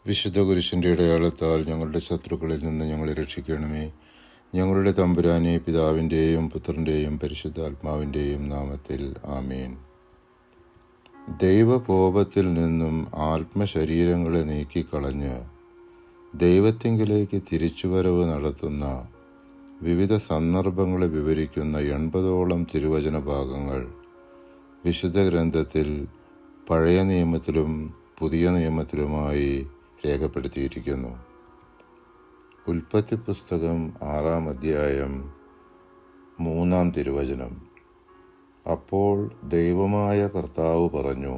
വിശുദ്ധ കുരിശിൻ്റെ അടയാളത്താൽ ഞങ്ങളുടെ ശത്രുക്കളിൽ നിന്ന് ഞങ്ങളെ രക്ഷിക്കണമേ. ഞങ്ങളുടെ തമ്പുരാനെ, പിതാവിൻ്റെയും പുത്രൻ്റെയും പരിശുദ്ധാത്മാവിൻ്റെയും നാമത്തിൽ ആമേൻ. ദൈവകോപത്തിൽ നിന്നും ആത്മശരീരങ്ങളെ നീക്കിക്കളഞ്ഞ് ദൈവത്തിങ്കിലേക്ക് തിരിച്ചുവരവ് നടത്തുന്ന വിവിധ സന്ദർഭങ്ങളെ വിവരിക്കുന്ന 80ഓളം തിരുവചന ഭാഗങ്ങൾ വിശുദ്ധ ഗ്രന്ഥത്തിൽ പഴയ നിയമത്തിലും പുതിയ നിയമത്തിലുമായി രേഖപ്പെടുത്തിയിരിക്കുന്നു. ഉൽപ്പത്തി പുസ്തകം 6-ാം അധ്യായം 3-ാം തിരുവചനം. അപ്പോൾ ദൈവമായ കർത്താവ് പറഞ്ഞു,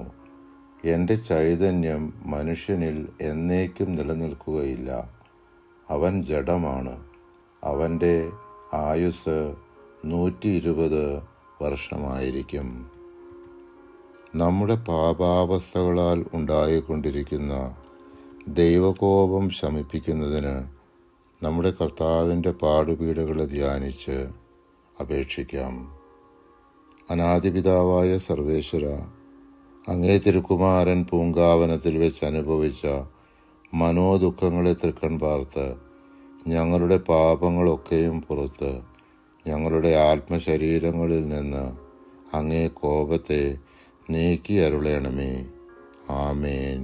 എൻ്റെ ചൈതന്യം മനുഷ്യനിൽ എന്നേക്കും നിലനിൽക്കുകയില്ല. അവൻ ജഡമാണ്. അവൻ്റെ ആയുസ്സ് 120 വർഷമായിരിക്കും. നമ്മുടെ പാപാവസ്ഥകളാൽ ഉണ്ടായിക്കൊണ്ടിരിക്കുന്ന ദൈവകോപം ശമിപ്പിക്കുന്നതിന് നമ്മുടെ കർത്താവിൻ്റെ പാടുപീടുകളെ ധ്യാനിച്ച് അപേക്ഷിക്കാം. അനാദിപിതാവായ സർവേശ്വര, അങ്ങേ തിരുക്കുമാരൻ പൂങ്കാവനത്തിൽ വെച്ച് അനുഭവിച്ച മനോദുഃഖങ്ങളെ തൃക്കൺ പാർത്ത് ഞങ്ങളുടെ പാപങ്ങളൊക്കെയും പുറത്ത് ഞങ്ങളുടെ ആത്മശരീരങ്ങളിൽ നിന്ന് അങ്ങേ കോപത്തെ നീക്കി അരുളണമേ. ആമേൻ.